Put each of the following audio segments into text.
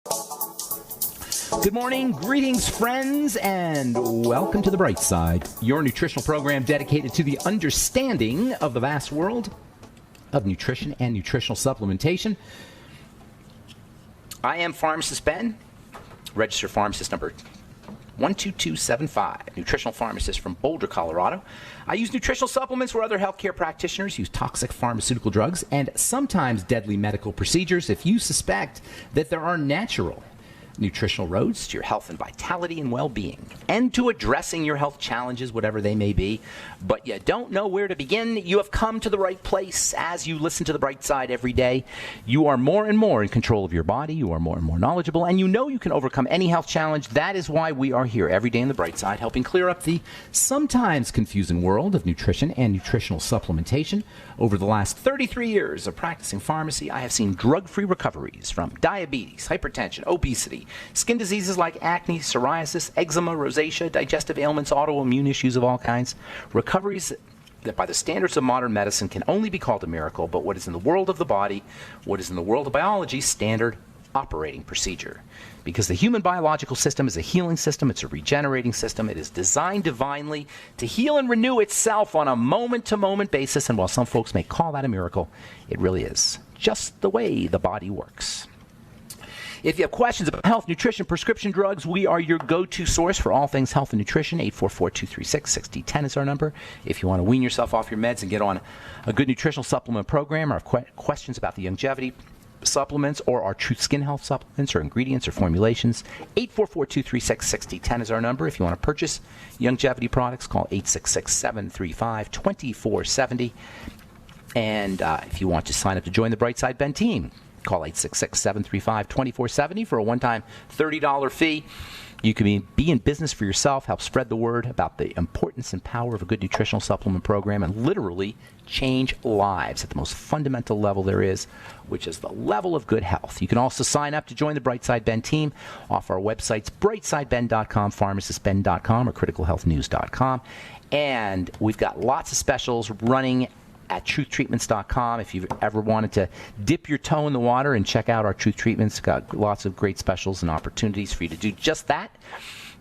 Good morning, greetings, friends, and welcome to The Bright Side, your nutritional program dedicated to the understanding of the vast world of nutrition and nutritional supplementation. I am Pharmacist Ben, registered pharmacist number 12275, nutritional pharmacist from Boulder, Colorado. I use nutritional supplements where other healthcare practitioners use toxic pharmaceutical drugs and sometimes deadly medical procedures. If you suspect that there are natural nutritional roads to your health and vitality and well-being, and to addressing your health challenges, whatever they may be, but you don't know where to begin, you have come to the right place. As you listen to The Bright Side every day, you are more and more in control of your body, you are more and more knowledgeable, and you know you can overcome any health challenge. That is why we are here every day in The Bright Side, helping clear up the sometimes confusing world of nutrition and nutritional supplementation. Over the last 33 years of practicing pharmacy, I have seen drug-free recoveries from diabetes, hypertension, obesity, skin diseases like acne, psoriasis, eczema, rosacea, digestive ailments, autoimmune issues of all kinds. Recoveries that by the standards of modern medicine can only be called a miracle, but what is in the world of the body, what is in the world of biology, standard operating procedure. Because the human biological system is a healing system, it's a regenerating system, it is designed divinely to heal and renew itself on a moment-to-moment basis, and while some folks may call that a miracle, it really is just the way the body works. If you have questions about health, nutrition, prescription drugs, we are your go-to source for all things health and nutrition. 844-236-6010 is our number. If you want to wean yourself off your meds and get on a good nutritional supplement program, or have questions about the longevity supplements or our Truth Skin Health supplements or ingredients or formulations, 844-236-6010 is our number. If you want to purchase longevity products, call 866-735-2470. And if you want to sign up to join the Brightside Ben team, call 866-735-2470 for a one-time $30 fee. You can be in business for yourself, help spread the word about the importance and power of a good nutritional supplement program, and literally change lives at the most fundamental level there is, which is the level of good health. You can also sign up to join the Brightside Ben team off our websites, brightsideben.com, pharmacistben.com, or criticalhealthnews.com. And we've got lots of specials running at truthtreatments.com. If you've ever wanted to dip your toe in the water and check out our Truth Treatments, got lots of great specials and opportunities for you to do just that.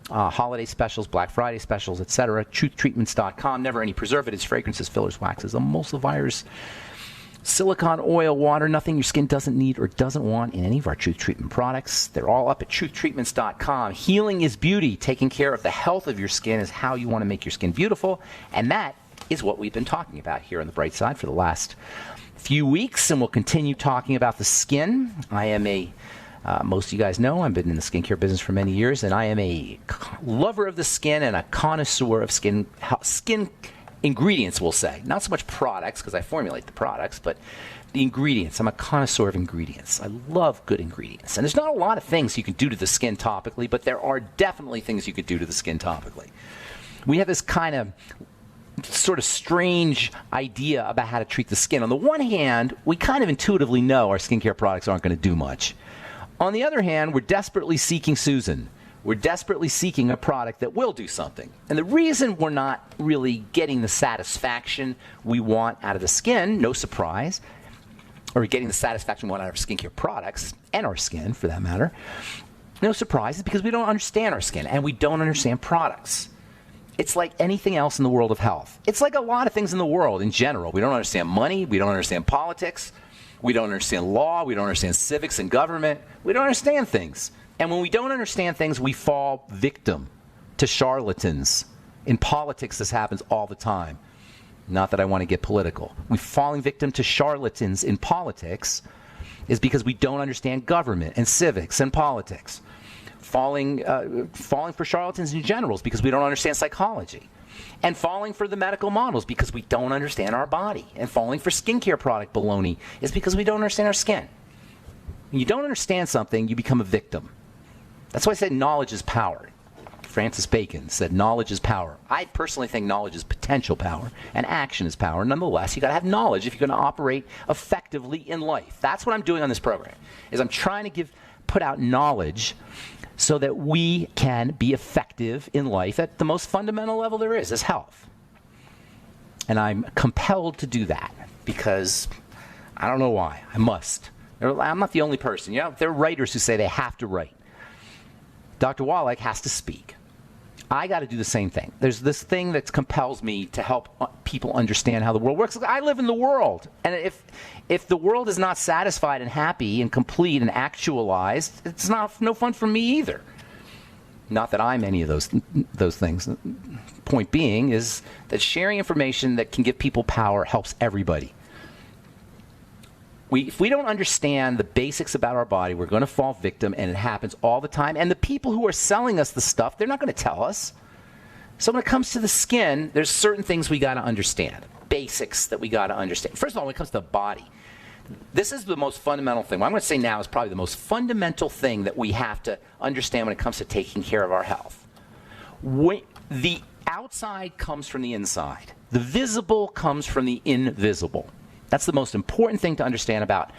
Holiday specials, Black Friday specials, etc. Truthtreatments.com. Never any preservatives, fragrances, fillers, waxes, emulsifiers, silicone, oil, water, nothing your skin doesn't need or doesn't want in any of our Truth Treatment products. They're all up at truthtreatments.com. Healing is beauty. Taking care of the health of your skin is how you want to make your skin beautiful, and that is what we've been talking about here on the Bright Side for the last few weeks, and we'll continue talking about the skin. I am most of you guys know, I've been in the skincare business for many years, and I am a lover of the skin and a connoisseur of skin ingredients, we'll say. Not so much products, because I formulate the products, but the ingredients. I'm a connoisseur of ingredients. I love good ingredients. And there's not a lot of things you can do to the skin topically, but there are definitely things you could do to the skin topically. We have this kind of sort of strange idea about how to treat the skin. On the one hand, we kind of intuitively know our skincare products aren't going to do much. On the other hand, we're desperately seeking Susan. We're desperately seeking a product that will do something. And the reason we're not really getting the satisfaction we want out of the skin, no surprise, or getting the satisfaction we want out of our skincare products, and our skin for that matter, no surprise, is because we don't understand our skin and we don't understand products. It's like anything else in the world of health. It's like a lot of things in the world in general. We don't understand money. We don't understand politics. We don't understand law. We don't understand civics and government. We don't understand things. And when we don't understand things, we fall victim to charlatans. In politics, this happens all the time. Not that I want to get political. We're falling victim to charlatans in politics is because we don't understand government and civics and politics. Falling for charlatans in general is because we don't understand psychology. And falling for the medical models because we don't understand our body. And falling for skincare product baloney is because we don't understand our skin. When you don't understand something, you become a victim. That's why I said knowledge is power. Francis Bacon said knowledge is power. I personally think knowledge is potential power and action is power. Nonetheless, you got to have knowledge if you're going to operate effectively in life. That's what I'm doing on this program, is I'm trying to put out knowledge so that we can be effective in life at the most fundamental level there is health. And I'm compelled to do that because I don't know why. I must. I'm not the only person. There are writers who say they have to write. Dr. Wallach has to speak. I got to do the same thing. There's this thing that compels me to help people understand how the world works. I live in the world. And if the world is not satisfied and happy and complete and actualized, it's no fun for me either. Not that I'm any of those things. Point being is that sharing information that can give people power helps everybody. If we don't understand the basics about our body, we're going to fall victim, and it happens all the time. And the people who are selling us the stuff, they're not going to tell us. So when it comes to the skin, there's certain things we got to understand, basics that we got to understand. First of all, when it comes to the body, this is the most fundamental thing. What I'm going to say now is probably the most fundamental thing that we have to understand when it comes to taking care of our health. The outside comes from the inside. The visible comes from the invisible. That's the most important thing to understand about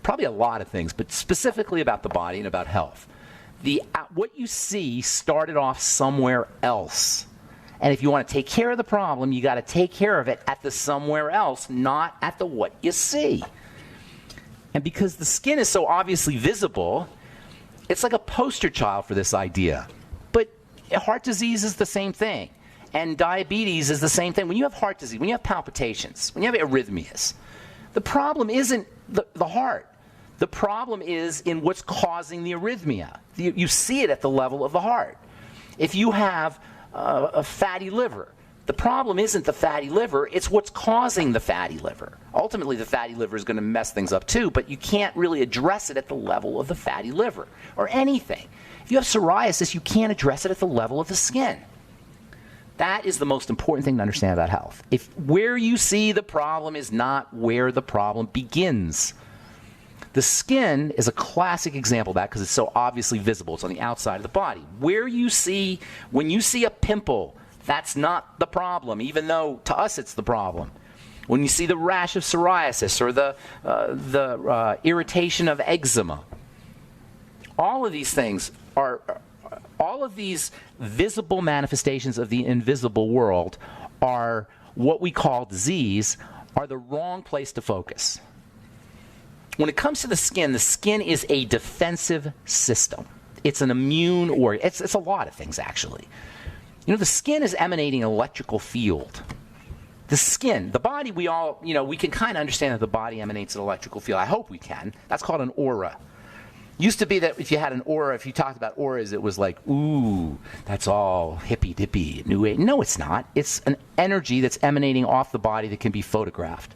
probably a lot of things, but specifically about the body and about health. What you see started off somewhere else. And if you want to take care of the problem, you got to take care of it at the somewhere else, not at the what you see. And because the skin is so obviously visible, it's like a poster child for this idea. But heart disease is the same thing. And diabetes is the same thing. When you have heart disease, when you have palpitations, when you have arrhythmias, the problem isn't the heart. The problem is in what's causing the arrhythmia. You see it at the level of the heart. If you have a fatty liver, the problem isn't the fatty liver, it's what's causing the fatty liver. Ultimately, the fatty liver is going to mess things up too, but you can't really address it at the level of the fatty liver or anything. If you have psoriasis, you can't address it at the level of the skin. That is the most important thing to understand about health. If where you see the problem is not where the problem begins. The skin is a classic example of that because it's so obviously visible. It's on the outside of the body. When you see a pimple, that's not the problem, even though to us it's the problem. When you see the rash of psoriasis or the irritation of eczema, all of these things are... All of these visible manifestations of the invisible world are what we call disease, are the wrong place to focus. When it comes to the skin is a defensive system. It's an immune organ. It's a lot of things, actually. The skin is emanating an electrical field. The skin, the body, we can kind of understand that the body emanates an electrical field. I hope we can. That's called an aura. Used to be that if you had an aura, if you talked about auras, it was like, ooh, that's all hippy-dippy, new age. No, it's not. It's an energy that's emanating off the body that can be photographed.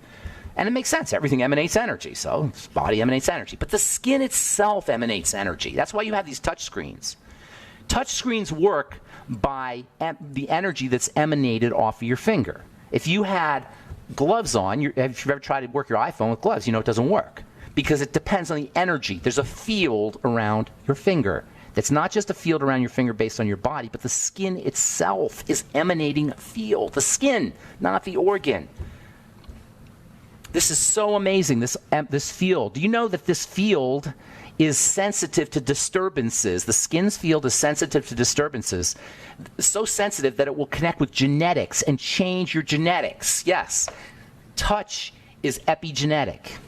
And it makes sense. Everything emanates energy, so the body emanates energy. But the skin itself emanates energy. That's why you have these touch screens. Touch screens work by the energy that's emanated off of your finger. If you had gloves on, if you've ever tried to work your iPhone with gloves, you know it doesn't work. Because it depends on the energy. There's a field around your finger. That's not just a field around your finger based on your body, but the skin itself is emanating a field. The skin, not the organ. This is so amazing, this field. Do you know that this field is sensitive to disturbances? The skin's field is sensitive to disturbances. So sensitive that it will connect with genetics and change your genetics. Yes, touch is epigenetic.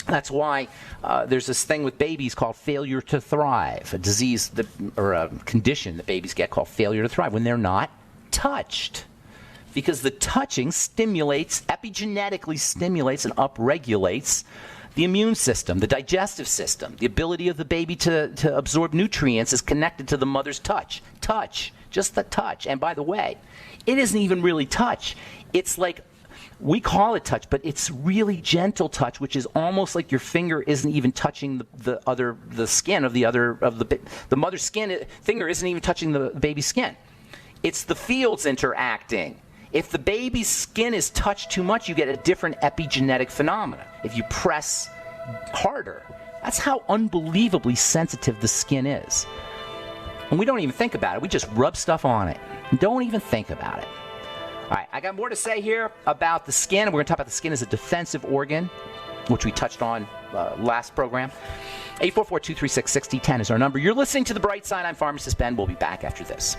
That's why there's this thing with babies called failure to thrive, a disease or a condition that babies get called failure to thrive when they're not touched. Because the touching epigenetically stimulates and upregulates the immune system, the digestive system. The ability of the baby to absorb nutrients is connected to the mother's touch. Touch, just the touch. And by the way, it isn't even really touch. It's like, we call it touch, but it's really gentle touch, which is almost like your finger isn't even touching the skin of the mother's skin. Finger isn't even touching the baby's skin. It's the fields interacting. If the baby's skin is touched too much, you get a different epigenetic phenomena. If you press harder, that's how unbelievably sensitive the skin is. And we don't even think about it. We just rub stuff on it. Don't even think about it. All right, I got more to say here about the skin. We're going to talk about the skin as a defensive organ, which we touched on last program. 844-236-6010 is our number. You're listening to The Bright Side. I'm Pharmacist Ben. We'll be back after this.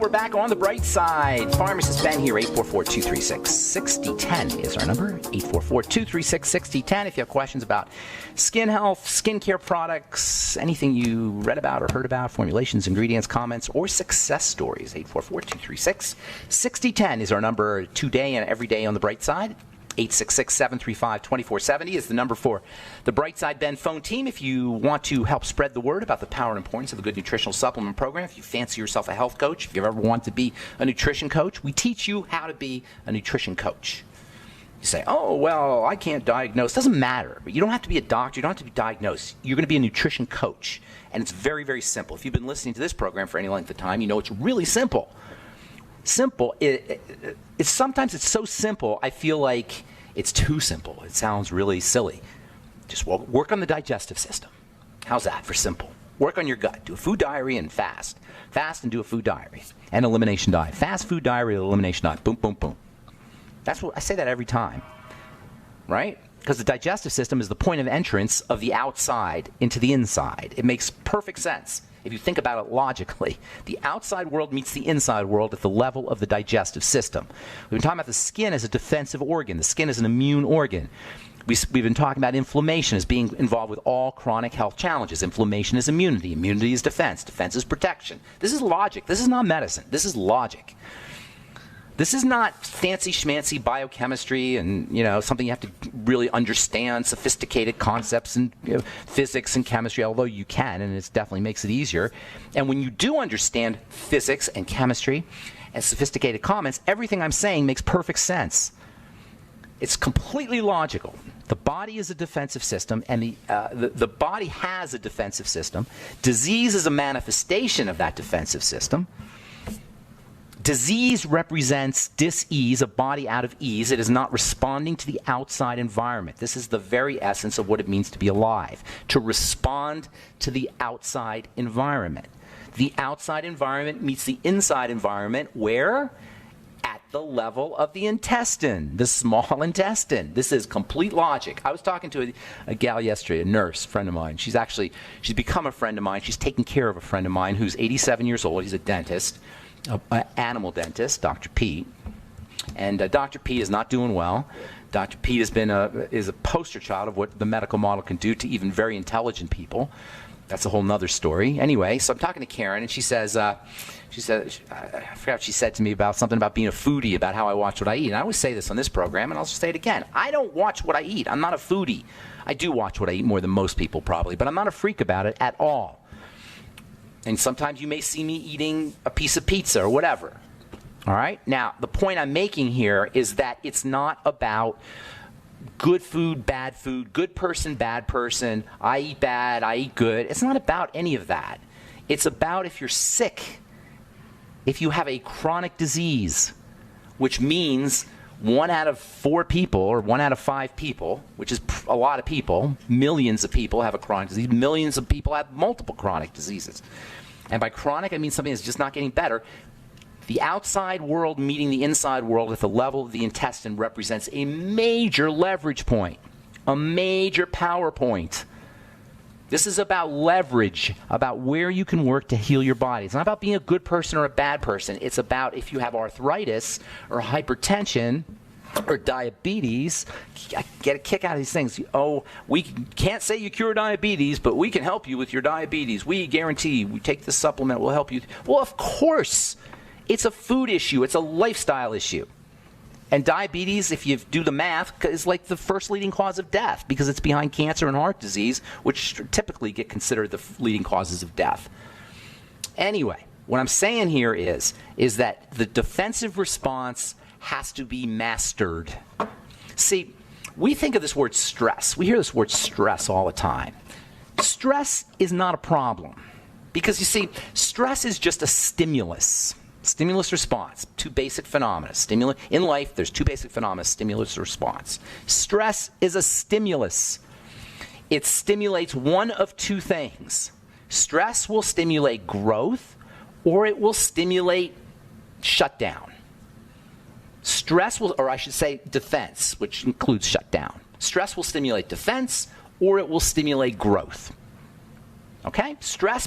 we're back on the bright side. Pharmacist Ben here, 844-236-6010 is our number, 844-236-6010. If you have questions about skin health, skincare products, anything you read about or heard about, formulations, ingredients, comments, or success stories, 844-236-6010 is our number today and every day on the bright side. 866-735-2470 is the number for the Brightside Ben phone team. If you want to help spread the word about the power and importance of the Good Nutritional Supplement Program, if you fancy yourself a health coach, if you ever want to be a nutrition coach, we teach you how to be a nutrition coach. You say, oh, well, I can't diagnose. Doesn't matter. You don't have to be a doctor. You don't have to be diagnosed. You're going to be a nutrition coach. And it's very, very simple. If you've been listening to this program for any length of time, you know it's really simple. Simple. It's sometimes it's so simple, I feel like it's too simple. It sounds really silly. Just work on the digestive system. How's that for simple? Work on your gut. Do a food diary and fast. Fast and do a food diary. And elimination diet. Fast food diary, elimination diet. Boom, boom, boom. That's what I say that every time. Right? Because the digestive system is the point of entrance of the outside into the inside. It makes perfect sense. If you think about it logically, the outside world meets the inside world at the level of the digestive system. We've been talking about the skin as a defensive organ. The skin is an immune organ. We've been talking about inflammation as being involved with all chronic health challenges. Inflammation is immunity. Immunity is defense. Defense is protection. This is logic. This is not medicine. This is logic. This is not fancy schmancy biochemistry and, something you have to really understand, sophisticated concepts in physics and chemistry, although you can, and it definitely makes it easier. And when you do understand physics and chemistry and sophisticated comments, everything I'm saying makes perfect sense. It's completely logical. The body is a defensive system, and the body has a defensive system. Disease is a manifestation of that defensive system. Disease represents dis-ease, a body out of ease. It is not responding to the outside environment. This is the very essence of what it means to be alive, to respond to the outside environment. The outside environment meets the inside environment where? At the level of the intestine, the small intestine. This is complete logic. I was talking to a gal yesterday, a nurse, friend of mine. She's become a friend of mine. She's taking care of a friend of mine who's 87 years old. He's a dentist. An animal dentist, Dr. Pete, and Dr. Pete is not doing well. Dr. Pete is a poster child of what the medical model can do to even very intelligent people. That's a whole nother story. Anyway, so I'm talking to Karen, and she says, I forgot what she said to me about something about being a foodie, about how I watch what I eat. And I always say this on this program, and I'll just say it again. I don't watch what I eat. I'm not a foodie. I do watch what I eat more than most people probably, but I'm not a freak about it at all. And sometimes you may see me eating a piece of pizza or whatever. All right? Now, the point I'm making here is that it's not about good food, good person, bad person, I eat bad, I eat good. It's not about any of that. It's about if you're sick, if you have a chronic disease, which means 1 out of 4 people or 1 out of 5 people, which is a lot of people, millions of people have a chronic disease, millions of people have multiple chronic diseases. And by chronic, I mean something that's just not getting better. The outside world meeting the inside world at the level of the intestine represents a major leverage point, a major power point. This is about leverage, about where you can work to heal your body. It's not about being a good person or a bad person. It's about if you have arthritis or hypertension or diabetes, I get a kick out of these things. Oh, we can't say you cure diabetes, but we can help you with your diabetes. We guarantee we take this supplement, we'll help you. Well, of course. It's a food issue. It's a lifestyle issue. And diabetes, if you do the math, is like the first leading cause of death because it's behind cancer and heart disease, which typically get considered the leading causes of death. Anyway, what I'm saying here is that the defensive response has to be mastered. See, we think of this word stress. We hear this word stress all the time. Stress is not a problem because, you see, stress is just a stimulus. Stimulus response, 2 basic phenomena. In life, there's 2 basic phenomena, stimulus response. Stress is a stimulus. It stimulates one of 2 things. Stress will stimulate growth, or it will stimulate shutdown. Stress will, or I should say defense, which includes shutdown. Stress will stimulate defense, or it will stimulate growth. Okay?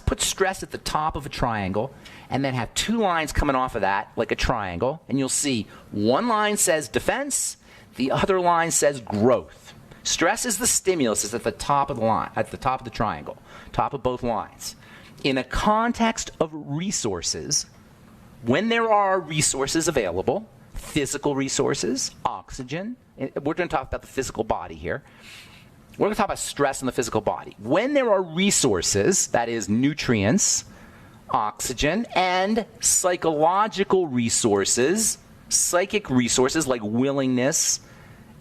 Put stress at the top of a triangle, and then have two lines coming off of that like a triangle, and you'll see one line says defense, the other line says growth. Stress is the stimulus, is at the top of the line, at the top of the triangle, top of both lines. In a context of resources, when there are resources available, physical resources, oxygen, we're going to talk about the physical body here. We're going to talk about stress in the physical body. When there are resources, that is nutrients, oxygen, and psychological resources, psychic resources like willingness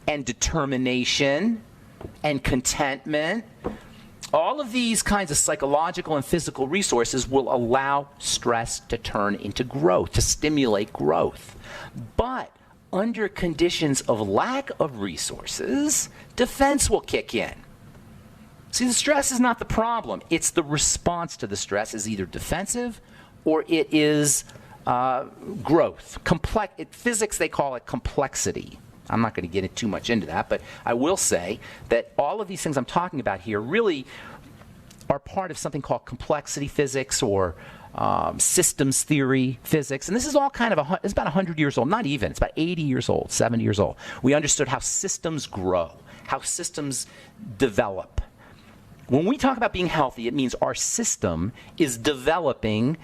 and determination and contentment, all of these kinds of psychological and physical resources will allow stress to turn into growth, to stimulate growth. But under conditions of lack of resources, defense will kick in. See, the stress is not the problem. It's the response to the stress is either defensive or it is growth. In physics, they call it complexity. I'm not going to get too much into that, but I will say that all of these things I'm talking about here really are part of something called complexity physics or systems theory physics. And this is all kind of, it's about 100 years old, not even, it's about 80 years old, 70 years old. We understood how systems grow, how systems develop. When we talk about being healthy, it means our system is developing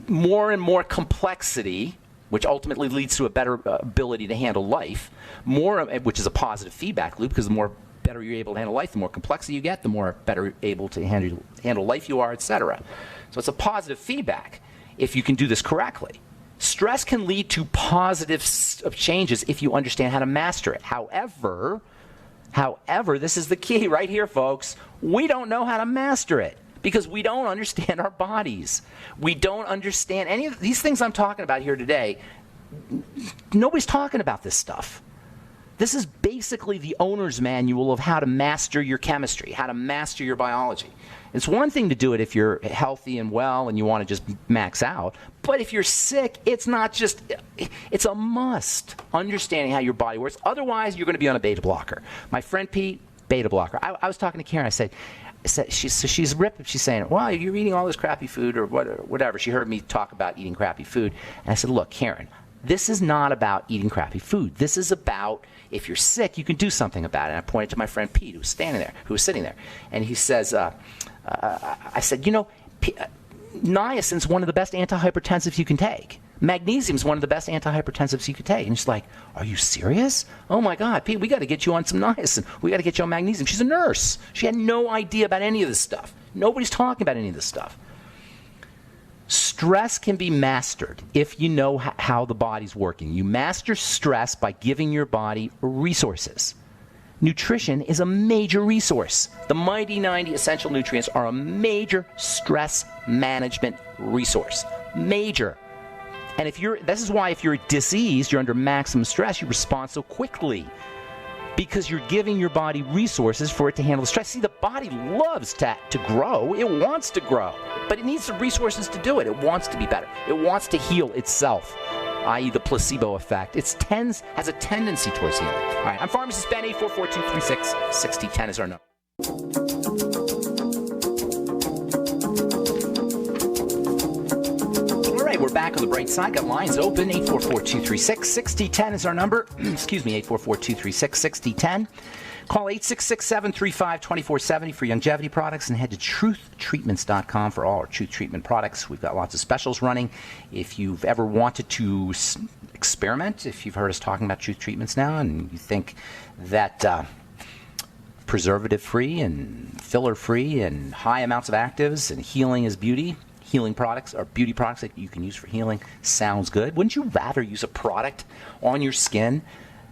more and more complexity, which ultimately leads to a better ability to handle life, which is a positive feedback loop, because the more better you're able to handle life, the more complexity you get, the more better able to handle life you are, etc. So it's a positive feedback if you can do this correctly. Stress can lead to positive changes if you understand how to master it. However, this is the key right here, folks. We don't know how to master it because we don't understand our bodies. We don't understand any of these things I'm talking about here today. Nobody's talking about this stuff. This is basically the owner's manual of how to master your chemistry, how to master your biology. It's one thing to do it if you're healthy and well and you want to just max out. But if you're sick, it's a must, understanding how your body works. Otherwise, you're going to be on a beta blocker. My friend Pete, beta blocker. I was talking to Karen. I said she's ripped. She's saying, well, you're eating all this crappy food or whatever. She heard me talk about eating crappy food. And I said, look, Karen, this is not about eating crappy food. This is about if you're sick, you can do something about it. And I pointed to my friend Pete, who was sitting there. And he says, I said, niacin's one of the best antihypertensives you can take. Magnesium's one of the best antihypertensives you could take. And she's like, are you serious? Oh my God, Pete, we got to get you on some niacin. We got to get you on magnesium. She's a nurse. She had no idea about any of this stuff. Nobody's talking about any of this stuff. Stress can be mastered if you know how the body's working. You master stress by giving your body resources. Nutrition is a major resource. The Mighty 90 essential nutrients are a major stress management resource. Major. And this is why if you're diseased, you're under maximum stress, you respond so quickly. Because you're giving your body resources for it to handle the stress. See, the body loves to grow. It wants to grow. But it needs the resources to do it. It wants to be better. It wants to heal itself, i.e. the placebo effect. It has a tendency towards healing. All right, I'm Pharmacist Ben, 844-236-6010 is our number. We're back on the bright side. Got lines open. 844-236-6010 is our number. Excuse me, 844-236-6010. Call 866-735-2470 for longevity products and head to truthtreatments.com for all our Truth Treatment products. We've got lots of specials running. If you've ever wanted to experiment, if you've heard us talking about Truth Treatments now and you think that preservative-free and filler-free and high amounts of actives and healing is beauty, healing products or beauty products that you can use for healing sounds good. Wouldn't you rather use a product on your skin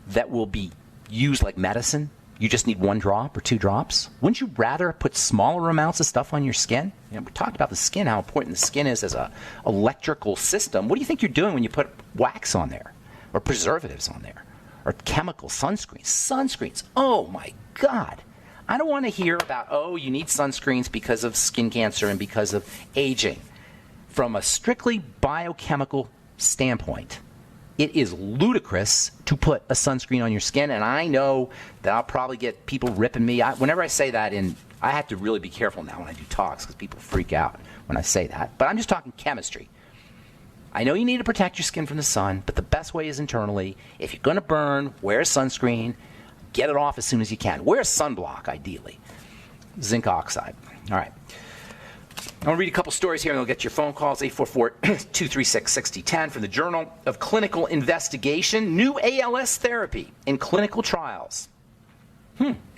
that will be used like medicine? You just need 1 drop or 2 drops. Wouldn't you rather put smaller amounts of stuff on your skin? We talked about the skin, how important the skin is as an electrical system. What do you think you're doing when you put wax on there or preservatives on there or chemical sunscreens? Oh my God. I don't want to hear about, you need sunscreens because of skin cancer and because of aging. From a strictly biochemical standpoint, it is ludicrous to put a sunscreen on your skin, and I know that I'll probably get people ripping me. Whenever I say that, I have to really be careful now when I do talks because people freak out when I say that. But I'm just talking chemistry. I know you need to protect your skin from the sun, but the best way is internally. If you're going to burn, wear sunscreen. Get it off as soon as you can. Wear sunblock, ideally. Zinc oxide. All right. I'm going to read a couple stories here, and we'll get your phone calls, 844-236-6010 from the Journal of Clinical Investigation. New ALS therapy in clinical trials.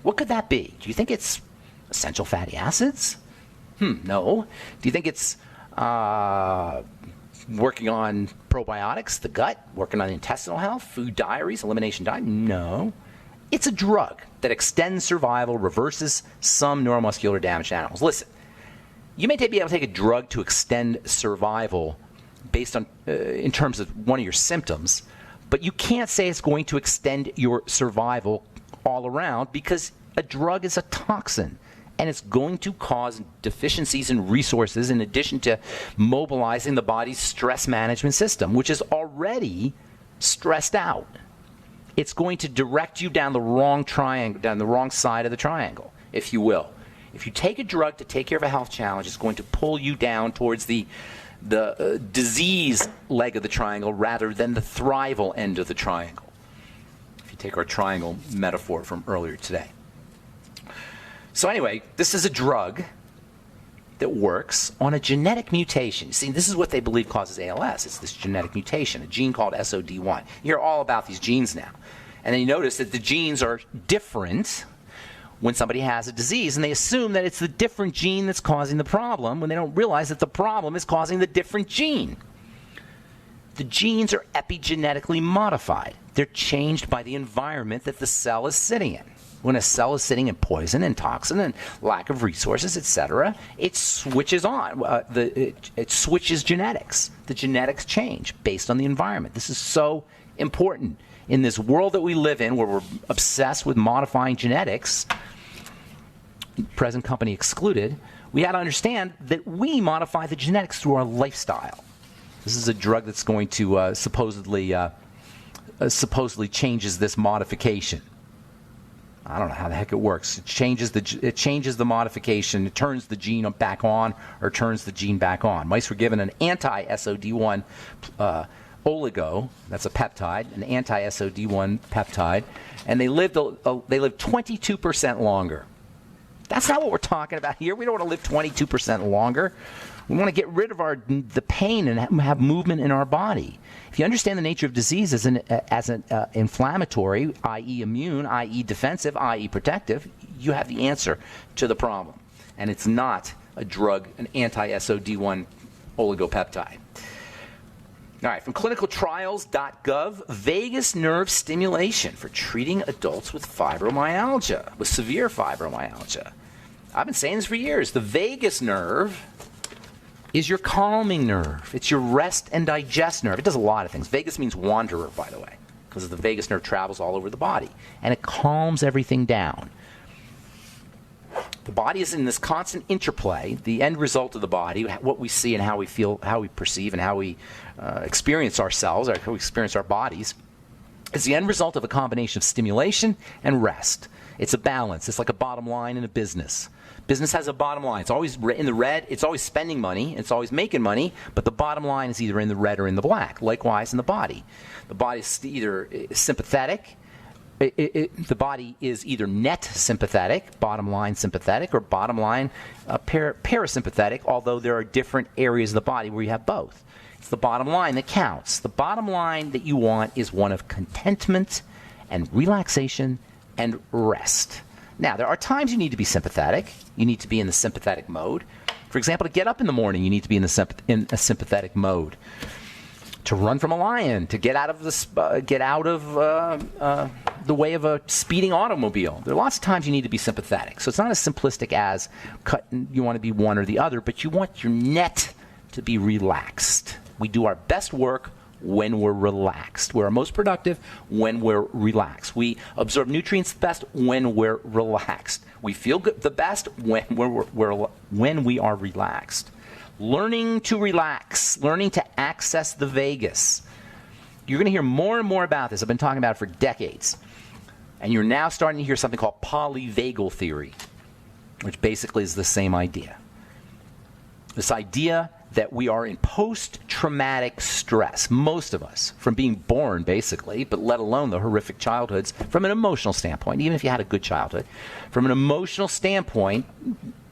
What could that be? Do you think it's essential fatty acids? No. Do you think it's working on probiotics, the gut, working on intestinal health, food diaries, elimination diet? No. It's a drug that extends survival, reverses some neuromuscular damage to animals. Listen, you may be able to take a drug to extend survival based on, in terms of one of your symptoms, but you can't say it's going to extend your survival all around because a drug is a toxin. And it's going to cause deficiencies in resources in addition to mobilizing the body's stress management system, which is already stressed out. It's going to direct you down the wrong triangle, down the wrong side of the triangle, if you will. If you take a drug to take care of a health challenge, it's going to pull you down towards the disease leg of the triangle rather than the thrival end of the triangle. If you take our triangle metaphor from earlier today. So anyway, this is a drug that works on a genetic mutation. See, this is what they believe causes ALS. It's this genetic mutation, a gene called SOD1. You hear all about these genes now. And then you notice that the genes are different when somebody has a disease, and they assume that it's the different gene that's causing the problem when they don't realize that the problem is causing the different gene. The genes are epigenetically modified. They're changed by the environment that the cell is sitting in. When a cell is sitting in poison and toxin and lack of resources, etc., it switches on. It switches genetics. The genetics change based on the environment. This is so important in this world that we live in, where we're obsessed with modifying genetics, present company excluded. We got to understand that we modify the genetics through our lifestyle. This is a drug that's going to supposedly changes this modification. I don't know how the heck it works. It changes the modification. It turns the gene back on or turns the gene back on. Mice were given an anti-SOD1 oligo, that's a peptide, an anti-SOD1 peptide, and they lived 22% longer. That's not what we're talking about here. We don't want to live 22% longer. We want to get rid of the pain and have movement in our body. If you understand the nature of disease as an inflammatory, i.e. immune, i.e. defensive, i.e. protective, you have the answer to the problem. And it's not a drug, an anti-SOD1 oligopeptide. All right, from clinicaltrials.gov, vagus nerve stimulation for treating adults with fibromyalgia, with severe fibromyalgia. I've been saying this for years. The vagus nerve is your calming nerve. It's your rest and digest nerve. It does a lot of things. Vagus means wanderer, by the way, because the vagus nerve travels all over the body, and it calms everything down. The body is in this constant interplay. The end result of the body, what we see and how we feel, how we perceive, and how we experience ourselves, how we experience our bodies, is the end result of a combination of stimulation and rest. It's a balance. It's like a bottom line in a business. Business has a bottom line. It's always in the red. It's always spending money. It's always making money. But the bottom line is either in the red or in the black. Likewise in the body. The body is either sympathetic. The body is either net sympathetic, bottom line sympathetic, or bottom line parasympathetic, although there are different areas of the body where you have both. It's the bottom line that counts. The bottom line that you want is one of contentment and relaxation and rest. Now, there are times you need to be sympathetic. You need to be in the sympathetic mode. For example, to get up in the morning, you need to be in a sympathetic mode. To run from a lion, to get out of the way of a speeding automobile. There are lots of times you need to be sympathetic. So it's not as simplistic as you want to be one or the other, but you want your net to be relaxed. We do our best work when we're relaxed. We're most productive when we're relaxed. We absorb nutrients best when we're relaxed. We feel good the best when we are relaxed. Learning to relax, learning to access the vagus. You're going to hear more and more about this. I've been talking about it for decades. And you're now starting to hear something called polyvagal theory. which basically is the same idea. This idea that we are in post-traumatic stress, most of us, from being born, basically, but let alone the horrific childhoods, from an emotional standpoint, even if you had a good childhood, from an emotional standpoint,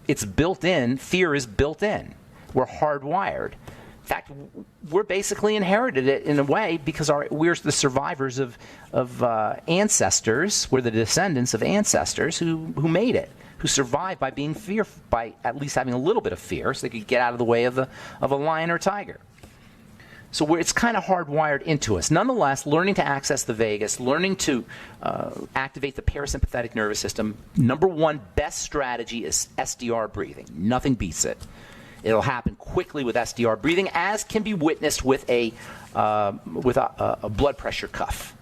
it's built in, fear is built in. We're hardwired. In fact, we're basically inherited it in a way because we're the survivors of ancestors. We're the descendants of ancestors who made it, who survived by being by at least having a little bit of fear, so they could get out of the way of a lion or tiger. So it's kind of hardwired into us. Nonetheless, learning to access the vagus, learning to activate the parasympathetic nervous system, number one best strategy is SDR breathing. Nothing beats it. It'll happen quickly with SDR breathing, as can be witnessed with a blood pressure cuff.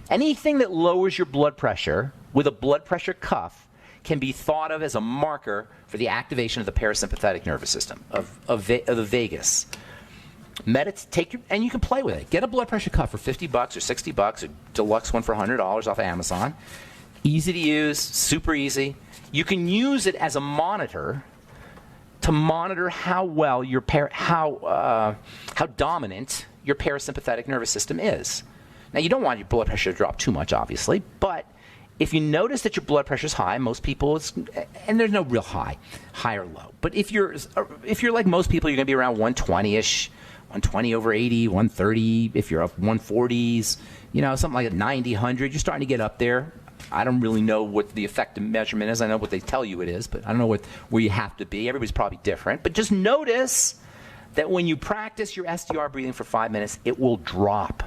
Anything that lowers your blood pressure with a blood pressure cuff can be thought of as a marker for the activation of the parasympathetic nervous system, of the vagus. And you can play with it. Get a blood pressure cuff for $50 or $60, a deluxe one for $100 off Amazon. Easy to use, super easy. You can use it as a monitor to monitor how well how dominant your parasympathetic nervous system is. Now, you don't want your blood pressure to drop too much, obviously, but if you notice that your blood pressure is high, most people, and there's no real high or low, but if you're like most people, you're going to be around 120-ish, 120 over 80, 130. If you're up 140s, something like a 90, 100, you're starting to get up there. I don't really know what the effective measurement is. I know what they tell you it is, but I don't know where you have to be. Everybody's probably different. But just notice that when you practice your SDR breathing for 5 minutes, it will drop.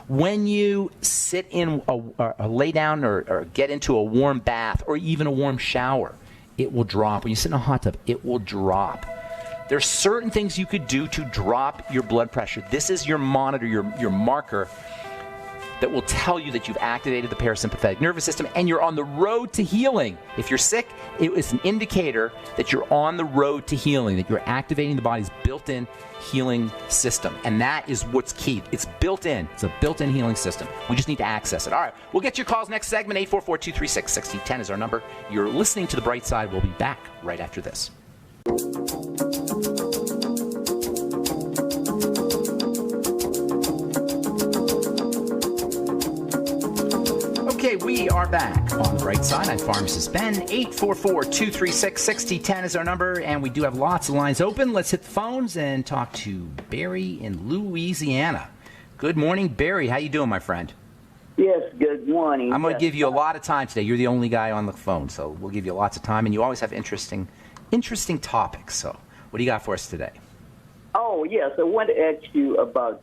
When you sit in or lay down or get into a warm bath or even a warm shower, it will drop. When you sit in a hot tub, it will drop. There are certain things you could do to drop your blood pressure. This is your monitor, your marker that will tell you that you've activated the parasympathetic nervous system and you're on the road to healing. If you're sick, it is an indicator that you're on the road to healing, that you're activating the body's built-in healing system. And that is what's key. It's built in. It's a built-in healing system. We just need to access it. All right, we'll get your calls next segment. 844-236-6010 is our number. You're listening to The Bright Side. We'll be back right after this. Okay, we are back on The Bright Side. I'm Pharmacist Ben. 844-236-6010 is our number, and we do have lots of lines open. Let's hit the phones and talk to Barry in Louisiana. Good morning, Barry. How you doing, my friend? Yes, good morning. I'm going to give you a lot of time today. You're the only guy on the phone, so we'll give you lots of time, and you always have interesting topics. So what do you got for us today? Oh, yes. I want to ask you about,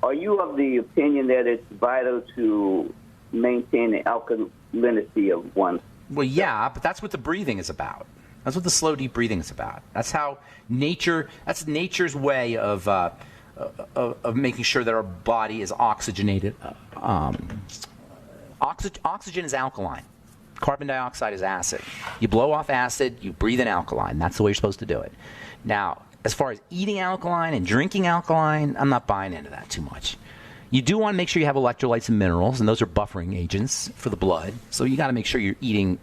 are you of the opinion that it's vital to maintain the alkalinity of one? Well, yeah, but that's what the breathing is about. That's what the slow, deep breathing is about. That's how that's nature's way of making sure that our body is oxygenated. Oxygen is alkaline. Carbon dioxide is acid. You blow off acid, you breathe in alkaline. That's the way you're supposed to do it. Now, as far as eating alkaline and drinking alkaline, I'm not buying into that too much. You do want to make sure you have electrolytes and minerals, and those are buffering agents for the blood. So you got to make sure you're eating,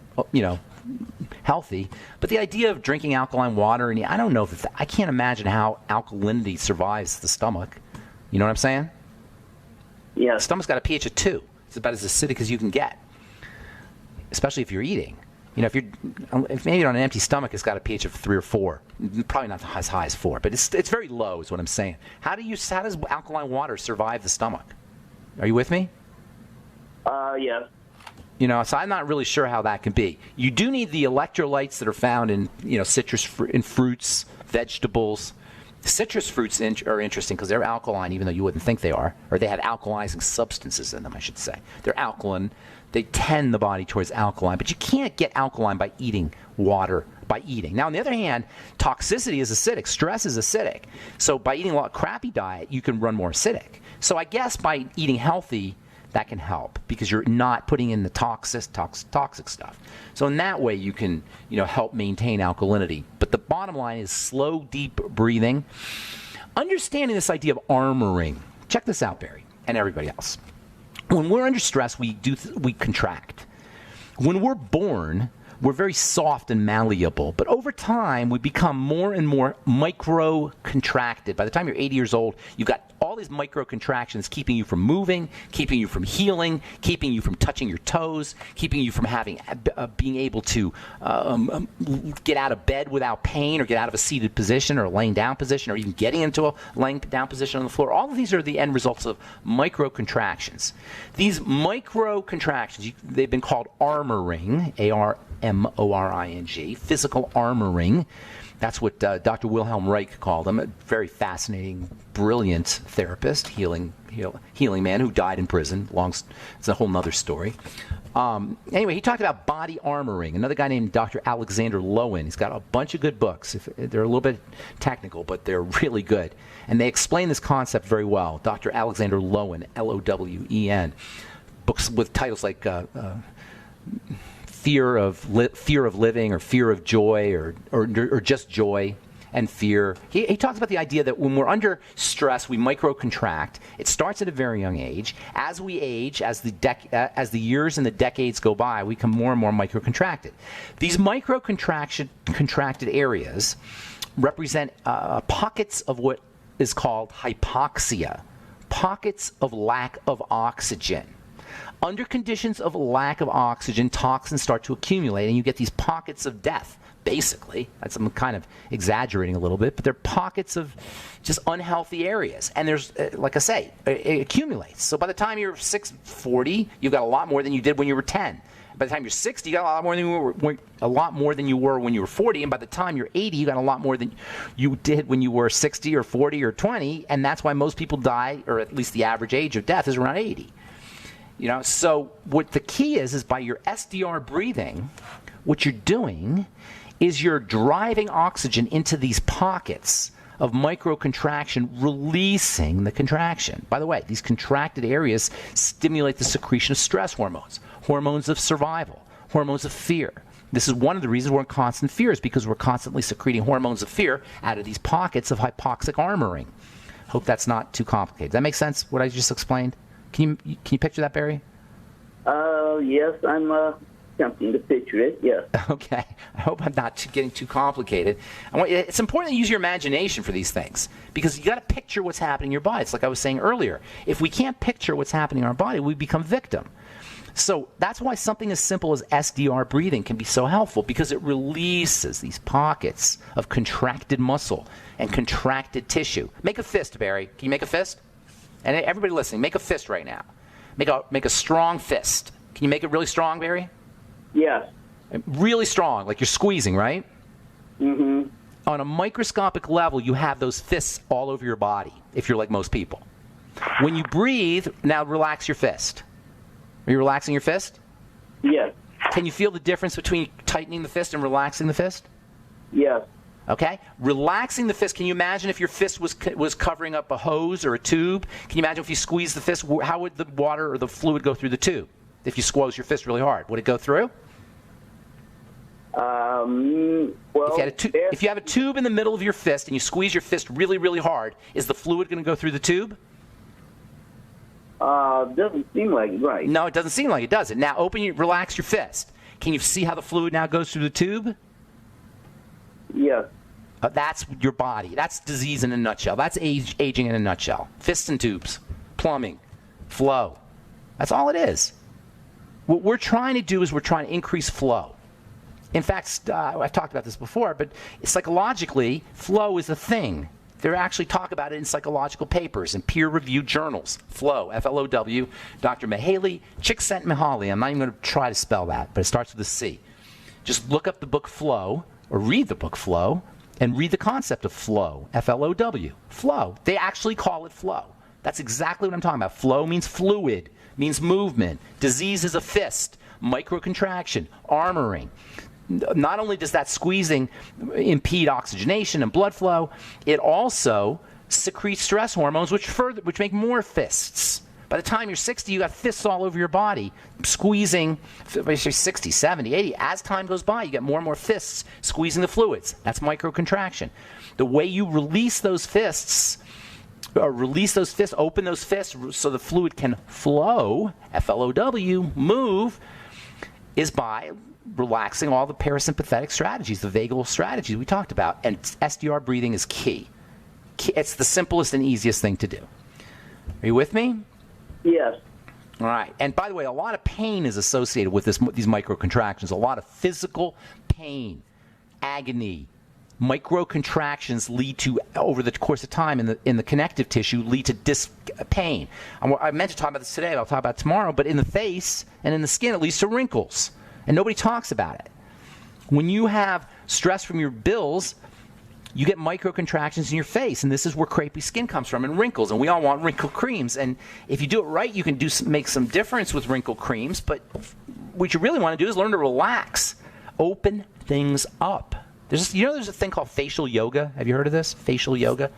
healthy. But the idea of drinking alkaline water, and I don't know I can't imagine how alkalinity survives the stomach. You know what I'm saying? Yeah. The stomach's got a pH of 2. It's about as acidic as you can get, especially if you're eating. If maybe on an empty stomach, it's got a pH of 3 or 4. Probably not as high as 4, but it's very low is what I'm saying. How does alkaline water survive the stomach? Are you with me? Yes. So I'm not really sure how that can be. You do need the electrolytes that are found in, citrus in fruits, vegetables. Citrus fruits are interesting because they're alkaline, even though you wouldn't think they are, or they have alkalizing substances in them, I should say. They're alkaline. They tend the body towards alkaline, but you can't get alkaline by eating water, by eating. Now, on the other hand, toxicity is acidic. Stress is acidic. So by eating a crappy diet, you can run more acidic. So I guess by eating healthy, that can help because you're not putting in the toxic stuff. So in that way, you can help maintain alkalinity. But the bottom line is slow, deep breathing. Understanding this idea of armoring. Check this out, Barry, and everybody else. When we're under stress, we contract. When we're born, we're very soft and malleable. But over time, we become more and more micro-contracted. By the time you're 80 years old, you've got all these micro-contractions keeping you from moving, keeping you from healing, keeping you from touching your toes, keeping you from being able to get out of bed without pain, or get out of a seated position or a laying down position, or even getting into a laying down position on the floor. All of these are the end results of micro-contractions. These micro-contractions, they've been called armoring, A-R-M-O-R-I-N-G, physical armoring. That's what Dr. Wilhelm Reich called him, a very fascinating, brilliant therapist, healing man who died in prison. It's a whole other story. Anyway, he talked about body armoring. Another guy named Dr. Alexander Lowen. He's got a bunch of good books. They're a little bit technical, but they're really good. And they explain this concept very well. Dr. Alexander Lowen, L-O-W-E-N. Books with titles like Fear of Living, or Fear of Joy, or just Joy and Fear. He talks about the idea that when we're under stress, we micro-contract. It starts at a very young age. As we age, as the years and the decades go by, we become more and more micro-contracted. These micro-contracted areas represent pockets of what is called hypoxia, pockets of lack of oxygen. Under conditions of lack of oxygen, toxins start to accumulate, and you get these pockets of death, basically. I'm kind of exaggerating a little bit, but they're pockets of just unhealthy areas. And there's, like I say, it accumulates. So by the time you're 40, you've got a lot more than you did when you were 10. By the time you're 60, you got a lot more than you were when you were 40. And by the time you're 80, you got a lot more than you did when you were 60 or 40 or 20. And that's why most people die, or at least the average age of death is around 80. So what the key is by your SDR breathing, what you're doing is you're driving oxygen into these pockets of micro-contraction, releasing the contraction. By the way, these contracted areas stimulate the secretion of stress hormones, hormones of survival, hormones of fear. This is one of the reasons we're in constant fear, is because we're constantly secreting hormones of fear out of these pockets of hypoxic armoring. Hope that's not too complicated. Does that make sense, what I just explained? Can you picture that, Barry? Yes, I'm attempting to picture it, yes. Okay. I hope I'm not getting too complicated. It's important to use your imagination for these things, because you got to picture what's happening in your body. It's like I was saying earlier. If we can't picture what's happening in our body, we become victim. So that's why something as simple as SDR breathing can be so helpful, because it releases these pockets of contracted muscle and contracted tissue. Make a fist, Barry. Can you make a fist? And everybody listening, make a fist right now. Make a strong fist. Can you make it really strong, Barry? Yes. Really strong, like you're squeezing, right? Mm-hmm. On a microscopic level, you have those fists all over your body, if you're like most people. When you breathe, now relax your fist. Are you relaxing your fist? Yes. Can you feel the difference between tightening the fist and relaxing the fist? Yes. Okay? Relaxing the fist, can you imagine if your fist was covering up a hose or a tube? Can you imagine if you squeeze the fist, how would the water or the fluid go through the tube? If you squeeze your fist really hard, would it go through? Well, if you have a tube in the middle of your fist and you squeeze your fist really, really hard, is the fluid going to go through the tube? Doesn't seem like it, right? No, it doesn't seem like it, does it? Now, relax your fist. Can you see how the fluid now goes through the tube? Yes. That's your body. That's disease in a nutshell. That's aging in a nutshell. Fists and tubes, plumbing, flow. That's all it is. What we're trying to do is we're trying to increase flow. In fact, I've talked about this before, but psychologically, flow is a thing. They actually talk about it in psychological papers and peer-reviewed journals. Flow, F-L-O-W, Dr. Mihaly Csikszentmihalyi. I'm not even going to try to spell that, but it starts with a C. Just look up the book Flow, or read the book Flow, and read the concept of flow, F-L-O-W, flow. They actually call it flow. That's exactly what I'm talking about. Flow means fluid, means movement. Disease is a fist, microcontraction, armoring. Not only does that squeezing impede oxygenation and blood flow, it also secretes stress hormones, which make more fists. By the time you're 60, you got fists all over your body, squeezing, by 60, 70, 80. As time goes by, you get more and more fists squeezing the fluids. That's microcontraction. The way you release those fists, open those fists so the fluid can flow, F-L-O-W, move, is by relaxing all the parasympathetic strategies, the vagal strategies we talked about. And SDR breathing is key. It's the simplest and easiest thing to do. Are you with me? Yes. All right. And by the way, a lot of pain is associated with these microcontractions. A lot of physical pain, agony. Microcontractions lead to, over the course of time in the connective tissue, lead to disc pain. I meant to talk about this today, I'll talk about it tomorrow, but in the face and in the skin, it leads to wrinkles. And nobody talks about it. When you have stress from your bills, you get microcontractions in your face, and this is where crepey skin comes from, and wrinkles, and we all want wrinkle creams. And if you do it right, you can make some difference with wrinkle creams, but what you really want to do is learn to relax, open things up. There's a thing called facial yoga. Have you heard of this? Facial yoga?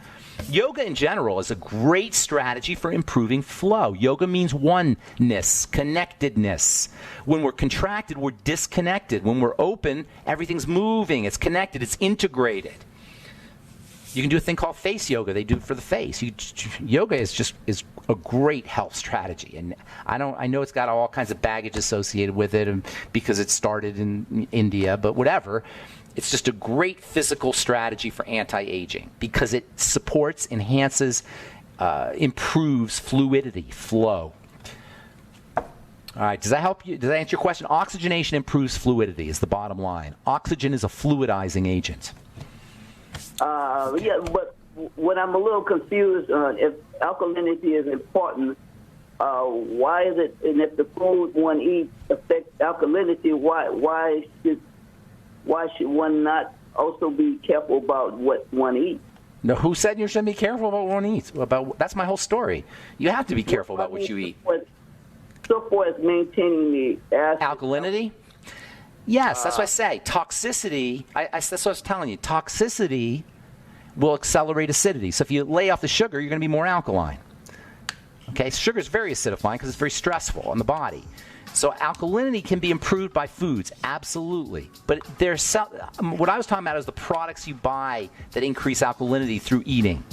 Yoga in general is a great strategy for improving flow. Yoga means oneness, connectedness. When we're contracted, we're disconnected. When we're open, everything's moving. It's connected. It's integrated. You can do a thing called face yoga. They do it for the face. Yoga is a great health strategy, and I know it's got all kinds of baggage associated with it, and because it started in India, but whatever. It's just a great physical strategy for anti-aging because it supports, enhances, improves fluidity, flow. All right, does that help you? Does that answer your question? Oxygenation improves fluidity is the bottom line. Oxygen is a fluidizing agent. Yeah, but what I'm a little confused on, if alkalinity is important, why is it, and if the food one eats affects alkalinity, why should one not also be careful about what one eats? No, who said you shouldn't be careful about what one eats? That's my whole story. You have to be careful about what you eat. So far as maintaining the acid. Alkalinity? Yes, that's what I say. Toxicity, that's what I was telling you. Toxicity will accelerate acidity. So if you lay off the sugar, you're going to be more alkaline. Okay, sugar is very acidifying because it's very stressful on the body. So alkalinity can be improved by foods, absolutely. But what I was talking about is the products you buy that increase alkalinity through eating.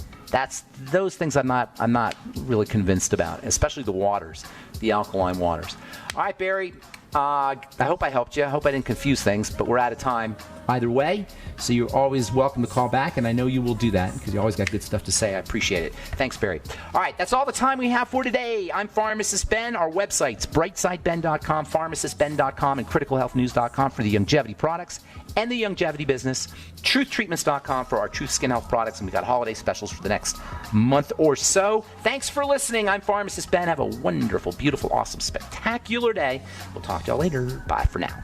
Those things I'm not really convinced about, especially the waters, the alkaline waters. All right, Barry, I hope I helped you. I hope I didn't confuse things, but we're out of time either way. So you're always welcome to call back, and I know you will do that because you always got good stuff to say. I appreciate it. Thanks, Barry. All right, that's all the time we have for today. I'm Pharmacist Ben. Our websites, brightsideben.com, pharmacistben.com, and criticalhealthnews.com for the longevity products and the longevity business, truthtreatments.com for our Truth Skin Health products, and we got holiday specials for the next month or so. Thanks for listening. I'm Pharmacist Ben. Have a wonderful, beautiful, awesome, spectacular day. We'll talk to y'all later. Bye for now.